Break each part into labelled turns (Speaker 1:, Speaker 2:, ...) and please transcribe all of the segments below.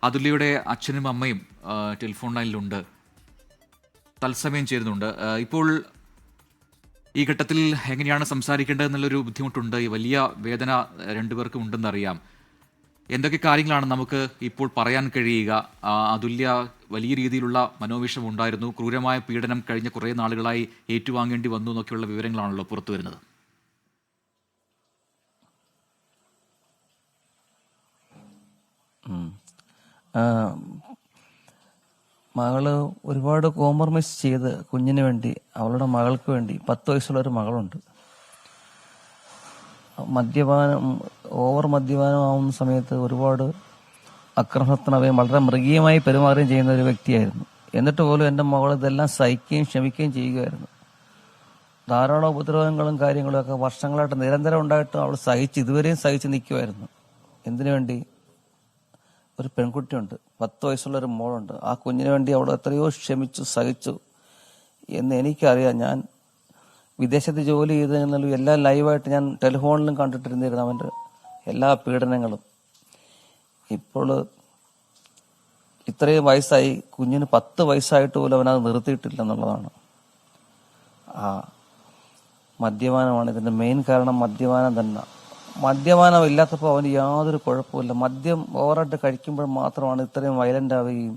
Speaker 1: അതുല്യയുടെ അച്ഛനും അമ്മയും ടെലിഫോൺ ലൈനിലുണ്ട്, തത്സമയം ചേരുന്നുണ്ട്. ഇപ്പോൾ ഈ ഘട്ടത്തിൽ എങ്ങനെയാണ് സംസാരിക്കേണ്ടതെന്നുള്ളൊരു ബുദ്ധിമുട്ടുണ്ട്. ഈ വലിയ വേദന രണ്ടുപേർക്കും ഉണ്ടെന്നറിയാം. എന്തൊക്കെ കാര്യങ്ങളാണ് നമുക്ക് ഇപ്പോൾ പറയാൻ കഴിയുക? അതുല്യ വലിയ രീതിയിലുള്ള മനോവിഷം ഉണ്ടായിരുന്നു, ക്രൂരമായ പീഡനം കഴിഞ്ഞ കുറേ നാളുകളായി ഏറ്റുവാങ്ങേണ്ടി വന്നു എന്നൊക്കെയുള്ള വിവരങ്ങളാണല്ലോ പുറത്തു വരുന്നത്.
Speaker 2: മകള് ഒരുപാട് കോംപ്രമൈസ് ചെയ്ത് കുഞ്ഞിന് വേണ്ടി, അവളുടെ മകൾക്ക് വേണ്ടി 10 വയസ്സുള്ളൊരു മകളുണ്ട്. ഓവർ മദ്യപാനമാവുന്ന സമയത്ത് ഒരുപാട് ആക്രമണത്തിനവയും വളരെ മൃഗീയമായി പെരുമാറുകയും ചെയ്യുന്ന ഒരു വ്യക്തിയായിരുന്നു. എന്നിട്ട് പോലും എൻ്റെ മകൾ ഇതെല്ലാം സഹിക്കുകയും ക്ഷമിക്കുകയും ചെയ്യുകയായിരുന്നു. ധാരാളം ഉപദ്രവങ്ങളും കാര്യങ്ങളും ഒക്കെ വർഷങ്ങളായിട്ട് നിരന്തരം ഉണ്ടായിട്ട് അവൾ ഇതുവരെയും സഹിച്ച് നിൽക്കുമായിരുന്നു. എന്തിനു വേണ്ടി? ഒരു പെൺകുട്ടിയുണ്ട്, 10 വയസ്സുള്ളൊരു മോളുണ്ട്. ആ കുഞ്ഞിന് വേണ്ടി അവൾ എത്രയോ ക്ഷമിച്ചു, സഹിച്ചു എന്ന് എനിക്കറിയാം. ഞാൻ വിദേശത്ത് ജോലി ചെയ്തെന്നാലും എല്ലാം ലൈവായിട്ട് ഞാൻ ടെലിഫോണിലും കണ്ടിട്ടിരുന്നിരുന്നു അവൻ്റെ എല്ലാ പീഡനങ്ങളും. ഇപ്പോൾ ഇത്രയും വയസ്സായി, കുഞ്ഞിന് 10 വയസ്സായിട്ട് പോലും അവനത് നിർത്തിയിട്ടില്ല എന്നുള്ളതാണ്. മദ്യപാനമാണ് ഇതിന്റെ മെയിൻ കാരണം. മദ്യപാനം തന്നെ. മദ്യപാനം ഇല്ലാത്തപ്പോൾ അവന് യാതൊരു കുഴപ്പമില്ല. മദ്യം ഓവറായിട്ട് കഴിക്കുമ്പോൾ മാത്രമാണ് ഇത്രയും വയലന്റ് ആവുകയും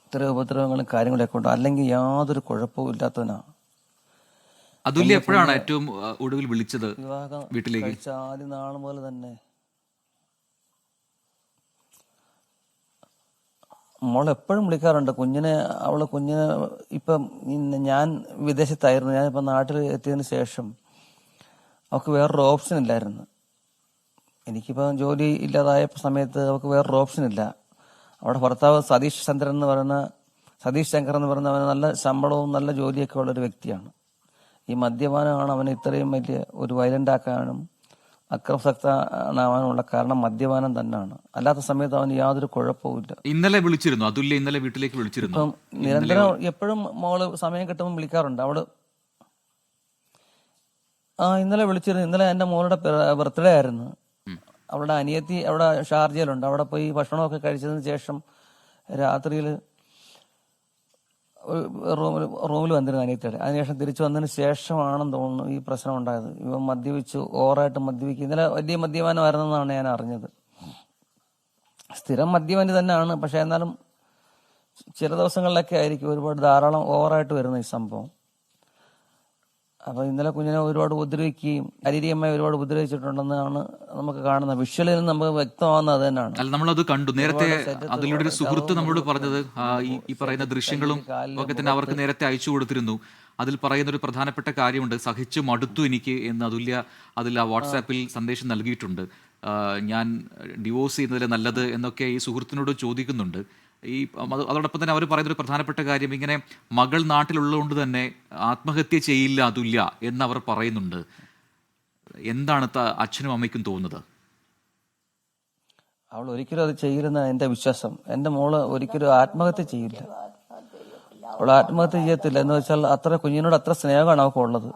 Speaker 2: ഇത്രയും ഉപദ്രവങ്ങളും കാര്യങ്ങളൊക്കെ ഉണ്ട്. അല്ലെങ്കിൽ യാതൊരു കുഴപ്പവും ഇല്ലാത്തവനാണ്.
Speaker 1: അതുല്യ എപ്പോഴാണ് ഏറ്റവും ഒടുവിൽ വിളിച്ചത് വീട്ടിലേക്ക്?
Speaker 2: കഴിച്ച ആദ്യ നാൾ പോലെ തന്നെ മോൾ എപ്പോഴും വിളിക്കാറുണ്ട് കുഞ്ഞിനെ. കുഞ്ഞിനെ ഇപ്പം ഞാൻ വിദേശത്തായിരുന്നു. ഞാനിപ്പോൾ നാട്ടിൽ എത്തിയതിന് ശേഷം അവൾക്ക് വേറൊരു ഓപ്ഷൻ ഇല്ലായിരുന്നു. എനിക്കിപ്പോൾ ജോലി ഇല്ലാതായ സമയത്ത് അവൾക്ക് വേറൊരു ഓപ്ഷൻ ഇല്ല. അവിടെ ഭർത്താവ് സതീഷ് ശങ്കർ എന്ന് പറയുന്ന അവന് നല്ല ശമ്പളവും നല്ല ജോലിയൊക്കെ ഉള്ളൊരു വ്യക്തിയാണ്. ഈ മദ്യപാനമാണ് അവനെ ഇത്രയും വലിയ ഒരു വയലന്റ് ആക്കാനും അക്രമസക്തനാവാനുള്ള കാരണം. മദ്യപാനം തന്നെയാണ്. അല്ലാത്ത സമയത്ത് അവന് യാതൊരു കുഴപ്പവുമില്ല.
Speaker 1: ഇന്നലെ വിളിച്ചിരുന്നു അതുല്യ? ഇന്നലെ വീട്ടിലേക്ക് വിളിച്ചിരുന്നു?
Speaker 2: ഇപ്പം നിരന്തരം എപ്പോഴും മോള് സമയം കിട്ടുമ്പോൾ വിളിക്കാറുണ്ട്. ഇന്നലെ വിളിച്ചിരുന്നു. ഇന്നലെ എൻ്റെ മോളുടെ ബർത്ത്ഡേ ആയിരുന്നു. അവളുടെ അനിയത്തി അവിടെ ഷാർജയിലുണ്ട്. അവിടെ പോയി ഭക്ഷണമൊക്കെ കഴിച്ചതിന് ശേഷം രാത്രിയിൽ റൂമിൽ വന്നിരുന്നു അനിയത്തിയുടെ. അതിനുശേഷം തിരിച്ചു വന്നതിന് ശേഷമാണെന്ന് തോന്നുന്നു ഈ പ്രശ്നം ഉണ്ടായത്. ഇവ മദ്യപിച്ചു, ഓവറായിട്ട് മദ്യപിക്കും. ഇന്നലെ വലിയ മദ്യപാനമായിരുന്നെന്നാണ് ഞാൻ അറിഞ്ഞത്. സ്ഥിരം മദ്യപാനി തന്നെയാണ്. പക്ഷെ എന്നാലും ചില ദിവസങ്ങളിലൊക്കെ ആയിരിക്കും ധാരാളം ഓവറായിട്ട് വരുന്ന ഈ സംഭവം. അപ്പൊ ഇന്നലെ കുഞ്ഞിനെ ഒരുപാട് ഉപദ്രവിക്കുകയും ശാരീരികമായി ഒരുപാട് ഉപദ്രവിച്ചിട്ടുണ്ടെന്നാണ് നമുക്ക് കാണുന്നത്. വിഷ്വലിൽ നിന്ന് നമുക്ക് വ്യക്തമാകുന്നത് അത് തന്നെയാണ്.
Speaker 1: അല്ല, നമ്മളത് കണ്ടു. നേരത്തെ അതിലൂടെ ഒരു സുഹൃത്ത് നമ്മളോട് പറഞ്ഞത് ഈ പറയുന്ന ദൃശ്യങ്ങളും ഒക്കെ തന്നെ അവർക്ക് നേരത്തെ അയച്ചു കൊടുത്തിരുന്നു. അതിൽ പറയുന്ന ഒരു പ്രധാനപ്പെട്ട കാര്യമുണ്ട്, സഹിച്ചു മടുത്തു എനിക്ക് എന്ന് അതുല്യ അതിൽ ആ വാട്സാപ്പിൽ സന്ദേശം നൽകിയിട്ടുണ്ട്. ഞാൻ ഡിവോഴ്സ് ചെയ്യുന്നതിൽ നല്ലത് എന്നൊക്കെ ഈ സുഹൃത്തിനോട് ചോദിക്കുന്നുണ്ട്. അതോടൊപ്പം തന്നെ അവർ പറയുന്നൊരു പ്രധാനപ്പെട്ട കാര്യം, ഇങ്ങനെ മകൾ നാട്ടിലുള്ളതുകൊണ്ട് തന്നെ ആത്മഹത്യ ചെയ്യില്ല അതുല്യ എന്ന് അവർ പറയുന്നുണ്ട്. എന്താണ് അച്ഛനും അമ്മയ്ക്കും തോന്നുന്നത്?
Speaker 2: അവൾ ഒരിക്കലും അത് ചെയ്യില്ലെന്നാണ് എന്റെ വിശ്വാസം. എന്റെ മോള് ഒരിക്കലും ആത്മഹത്യ ചെയ്യില്ല. അവൾ ആത്മഹത്യ ചെയ്യത്തില്ല. എന്ന് വെച്ചാൽ അത്ര കുഞ്ഞിനോട് അത്ര സ്നേഹമാണ് അവൾക്കുള്ളത്.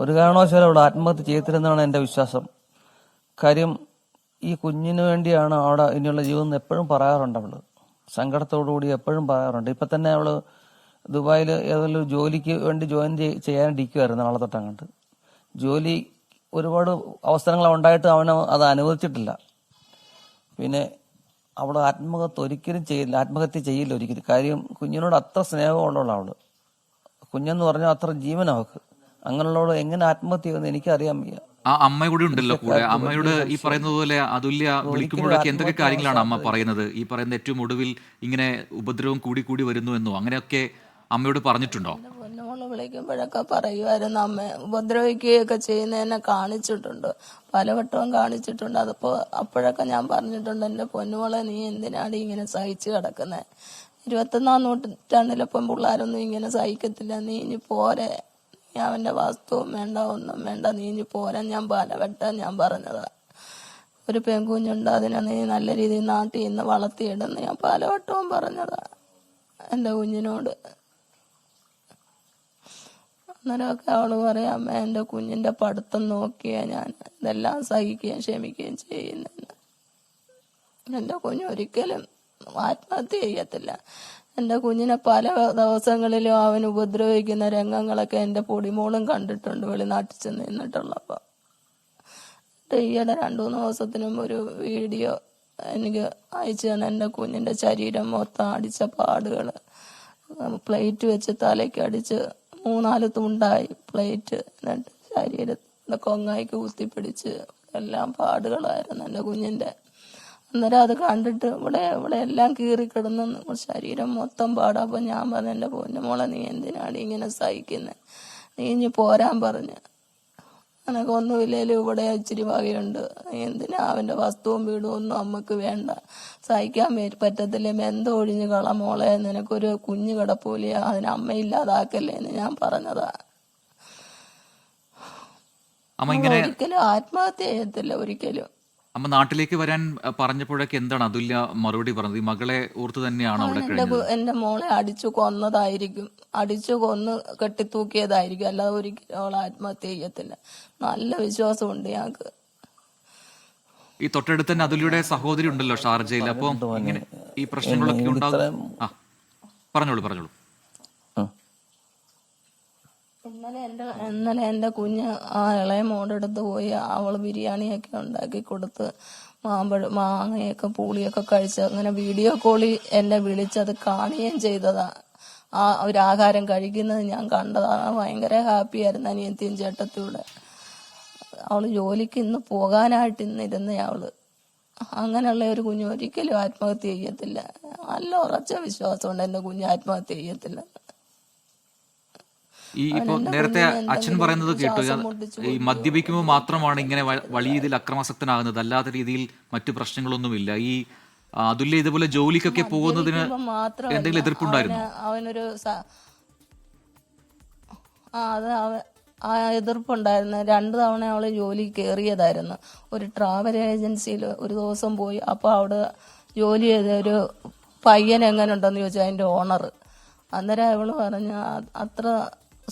Speaker 2: ഒരു കാരണവശാലും അവൾ ആത്മഹത്യ ചെയ്യത്തില്ലെന്നാണ് എന്റെ വിശ്വാസം. കാര്യം ഈ കുഞ്ഞിന് വേണ്ടിയാണ് അവിടെ ഇനിയുള്ള ജീവിതം എപ്പോഴും പറയാറുണ്ട്. അവള് സങ്കടത്തോടുകൂടി എപ്പോഴും പറയാറുണ്ട്. ഇപ്പൊ തന്നെ അവള് ദുബായിൽ ഏതെങ്കിലും ജോലിക്ക് വേണ്ടി ജോയിൻ ചെയ്യാനിരിക്കുമായിരുന്നു. നാളെ തൊട്ടങ്ങോട്ട് ജോലി ഒരുപാട് അവസരങ്ങൾ ഉണ്ടായിട്ട് അവന് അത് അനുവദിച്ചിട്ടില്ല. പിന്നെ അവൾ ആത്മഹത്യ ചെയ്യില്ല ഒരിക്കലും. കാര്യം കുഞ്ഞിനോട് അത്ര സ്നേഹമുള്ള അവള്. കുഞ്ഞെന്ന് പറഞ്ഞാൽ അത്ര ജീവൻ അവക്ക്. അങ്ങനെയുള്ളവള് എങ്ങനെ ആത്മഹത്യ ചെയ്യുമെന്ന് എനിക്കറിയാൻ വയ്യ.
Speaker 1: ആ അമ്മ കൂടി ഉണ്ടല്ലോ കൂടെ. അമ്മയോട് ഈ പറയുന്നത് പോലെ അതുല്യ വിളിക്കുമ്പോഴൊക്കെ എന്തൊക്കെ കാര്യങ്ങളാണ് അമ്മ പറയുന്നത്? ഈ പറയുന്ന ഏറ്റവും ഒടുവിൽ ഇങ്ങനെ ഉപദ്രവം കൂടി വരുന്നു എന്നോ അങ്ങനെയൊക്കെ അമ്മയോട് പറഞ്ഞിട്ടുണ്ടോ?
Speaker 3: പൊന്നുമോള് വിളിക്കുമ്പോഴൊക്കെ പറയുമായിരുന്നു, അമ്മ ഉപദ്രവിക്കുകയൊക്കെ ചെയ്യുന്നതിനെ കാണിച്ചിട്ടുണ്ട്, പലവട്ടവും കാണിച്ചിട്ടുണ്ട്. അപ്പോഴൊക്കെ ഞാൻ പറഞ്ഞിട്ടുണ്ട്, എൻ്റെ പൊന്നുമോളെ നീ എന്തിനാണ് ഇങ്ങനെ സഹിച്ചു കിടക്കുന്നത്? 21-ാം നൂറ്റാണ്ടിലിപ്പം പിള്ളേരൊന്നും ഇങ്ങനെ സഹിക്കത്തില്ല. നീ ഇനി പോരെ, നീ അവൻ്റെ വസ്തുവും വേണ്ട, ഒന്നും വേണ്ട, നീ ഇനി പോരാൻ ഞാൻ പലവട്ടം ഞാൻ പറഞ്ഞതാ. ഒരു പെൺകുഞ്ഞുണ്ട്, അതിനെ നീ നല്ല രീതിയിൽ നാട്ടിൽ നിന്ന് വളർത്തിയിടുന്ന് ഞാൻ പലവട്ടവും പറഞ്ഞതാ എൻ്റെ കുഞ്ഞിനോട്. അന്നേരമൊക്കെ അവള് പറയാം, അമ്മ എൻ്റെ കുഞ്ഞിൻ്റെ പഠിത്തം നോക്കിയാ ഞാൻ ഇതെല്ലാം സഹിക്കുകയും ക്ഷമിക്കുകയും ചെയ്യുന്നെന്ന്. എൻ്റെ കുഞ്ഞ് ഒരിക്കലും ആത്മഹത്യ ചെയ്യത്തില്ല. എൻ്റെ കുഞ്ഞിനെ പല ദിവസങ്ങളിലും അവൻ ഉപദ്രവിക്കുന്ന രംഗങ്ങളൊക്കെ എൻ്റെ പൊടിമോളും കണ്ടിട്ടുണ്ട് വെളിനാട്ടിൽ ചെന്ന് നിന്നിട്ടുള്ളപ്പോൾ. ഈയിടെ 2-3 ദിവസത്തിന് മുമ്പ് ഒരു വീഡിയോ എനിക്ക് അയച്ചു തന്നെ. എൻ്റെ കുഞ്ഞിൻ്റെ ശരീരം മൊത്തം അടിച്ച പാടുകൾ, പ്ലേറ്റ് വെച്ച് തലയ്ക്ക് അടിച്ച് 3-4 തുണ്ടായി പ്ലേറ്റ്, എന്നിട്ട് ശരീരത്തിൻ്റെ കൊങ്ങായിക്ക് കുത്തിപ്പിടിച്ച് എല്ലാം പാടുകളായിരുന്നു എൻ്റെ കുഞ്ഞിൻ്റെ. അന്നേരം അത് കണ്ടിട്ട് ഇവിടെ എല്ലാം കീറിക്കിടന്ന് ശരീരം മൊത്തം പാടാ. അപ്പം ഞാൻ പറഞ്ഞു, എൻ്റെ പൊന്നുമോളെ നീ എന്തിനാണ് ഇങ്ങനെ സഹിക്കുന്നത്, നീ ഇനി പോരാൻ പറഞ്ഞു. എനക്കൊന്നുമില്ലേലും ഇവിടെ ഇച്ചിരി വകയുണ്ട്, നീ എന്തിനാ അവൻ്റെ വസ്തുവും വീടും ഒന്നും നമുക്ക് വേണ്ട, സഹിക്കാൻ പറ്റത്തില്ല, എന്തോ ഒഴിഞ്ഞ് കളമോളെ, നിനക്കൊരു കുഞ്ഞു കിടപ്പൂല, അതിന് അമ്മയില്ലാതാക്കല്ലേ എന്ന് ഞാൻ പറഞ്ഞതാ. ഒരിക്കലും ആത്മഹത്യ ചെയ്യത്തില്ല, ഒരിക്കലും.
Speaker 1: അമ്മ നാട്ടിലേക്ക് വരാൻ പറഞ്ഞപ്പോഴൊക്കെ എന്താണ് അതുല്യ മറുപടി പറഞ്ഞത്? ഈ മകളെ ഓർത്ത് തന്നെയാണ് അവിടെ കഴിഞ്ഞത്?
Speaker 3: എന്റെ മോളെ അടിച്ചു കൊന്നതായിരിക്കും, അടിച്ചു കൊന്ന് കെട്ടിത്തൂക്കിയതായിരിക്കും, അല്ലാതെ ഒരിക്കലും അവൾ ആത്മഹത്യ ചെയ്യത്തില്ല. നല്ല വിശ്വാസമുണ്ട് ഞങ്ങൾക്ക്.
Speaker 1: ഈ തൊട്ടടുത്ത് തന്നെ അതുല്യയുടെ സഹോദരി ഉണ്ടല്ലോ ഷാർജയിൽ. അപ്പൊ ഇങ്ങനെ ഈ പ്രശ്നങ്ങളൊക്കെ ഉണ്ടാകും. പറഞ്ഞോളൂ.
Speaker 3: ഇന്നലെ എൻ്റെ കുഞ്ഞ് ആ ഇളയ മോടെ അടുത്ത് പോയി അവള് ബിരിയാണിയൊക്കെ ഉണ്ടാക്കി കൊടുത്ത് മാങ്ങയൊക്കെ പൂളിയൊക്കെ കഴിച്ച് അങ്ങനെ വീഡിയോ കോളിൽ എന്നെ വിളിച്ചത് കാണുകയും ചെയ്തതാ. ആ ഒരു ആഹാരം കഴിക്കുന്നത് ഞാൻ കണ്ടതാണ്. ഭയങ്കര ഹാപ്പിയായിരുന്നു അനിയത്തിയും ചേട്ടത്തിയൂടെ. അവള് ജോലിക്ക് ഇന്ന് പോകാനായിട്ട് ഇന്നിരുന്ന അവള്. അങ്ങനെയുള്ള ഒരു കുഞ്ഞ് ഒരിക്കലും ആത്മഹത്യ ചെയ്യത്തില്ല. നല്ല ഉറച്ച വിശ്വാസമുണ്ട് എൻ്റെ കുഞ്ഞ് ആത്മഹത്യ ചെയ്യത്തില്ല.
Speaker 1: ഈ ഇപ്പൊ നേരത്തെ അച്ഛൻ പറയുന്നത് കേട്ടു, ഈ മദ്യപിക്കുമ്പോൾ മാത്രമാണ് ഇങ്ങനെ വലിയ രീതിയിൽ അക്രമാസക്തനാകുന്നത്, അല്ലാത്ത രീതിയിൽ മറ്റു പ്രശ്നങ്ങളൊന്നുമില്ല. ഈ അതുല്യ ഇതുപോലെ ജോലിക്കൊക്കെ പോകുന്നതിന് എന്തെങ്കിലും എതിർപ്പുണ്ടായിരുന്നു?
Speaker 3: അവനൊരു എതിർപ്പുണ്ടായിരുന്നു. 2 തവണ അവള് ജോലി കയറിയതായിരുന്നു. ഒരു ട്രാവൽ ഏജൻസിയിൽ ഒരു ദിവസം പോയി. അപ്പോൾ അവിടെ ജോലി ചെയ്ത ഒരു പയ്യൻ എങ്ങനെ ഉണ്ടെന്ന് ചോദിച്ചു അതിൻ്റെ ഓണർ. അന്നേരം അവള് പറഞ്ഞ അത്ര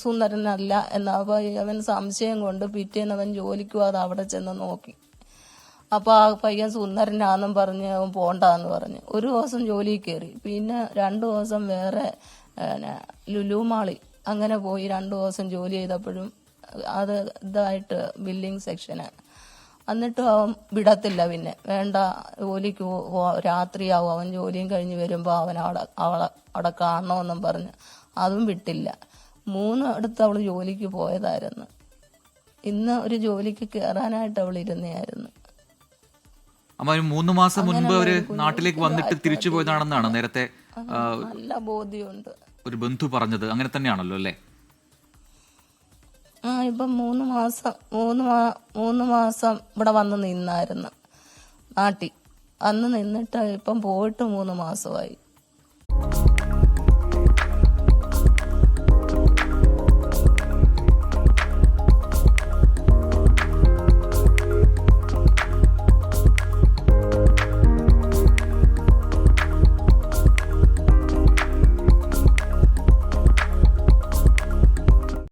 Speaker 3: സുന്ദരനല്ല എന്നാ. അപ്പോൾ അവൻ സംശയം കൊണ്ട് പിറ്റേന്ന് അവൻ ജോലിക്ക് പോകാതെ അവിടെ ചെന്ന് നോക്കി. അപ്പോൾ ആ പയ്യൻ സുന്ദരനാന്നും പറഞ്ഞ് അവൻ പോണ്ടാന്ന് പറഞ്ഞു. ഒരു ദിവസം ജോലി കയറി. പിന്നെ 2 ദിവസം വേറെ ലുലു മാളി അങ്ങനെ പോയി 2 ദിവസം ജോലി ചെയ്തപ്പോഴും അത് ഇതായിട്ട് ബില്ലിംഗ് സെക്ഷന്. എന്നിട്ടും അവൻ വിടത്തില്ല. പിന്നെ വേണ്ട, ജോലിക്ക് രാത്രിയാവും, അവൻ ജോലിയും കഴിഞ്ഞ് വരുമ്പോൾ അവൻ അവിടെ കാണണമെന്നും പറഞ്ഞ് അതും വിട്ടില്ല. 3 അടുത്ത് അവൾ ജോലിക്ക് പോയതായിരുന്നു. ഇന്ന് ഒരു ജോലിക്ക് കയറാനായിട്ട് അവൾ ഇരുന്നായിരുന്നു.
Speaker 1: അമ്മ 3 മാസം മുൻപ് അവര് നാട്ടിലേക്ക് വന്നിട്ട് തിരിച്ചു പോയതാണെന്നാണ് നേരത്തെ
Speaker 3: നല്ല ബോധ്യമുണ്ട്
Speaker 1: ഒരു ബന്ധു പറഞ്ഞത്. അങ്ങനെ തന്നെയാണല്ലോ അല്ലേ?
Speaker 3: ഇപ്പം 3 മാസം ഇവിടെ വന്ന് നിന്നായിരുന്നു നാട്ടിൽ. അന്ന് നിന്നിട്ട് ഇപ്പം പോയിട്ട് 3 മാസമായി.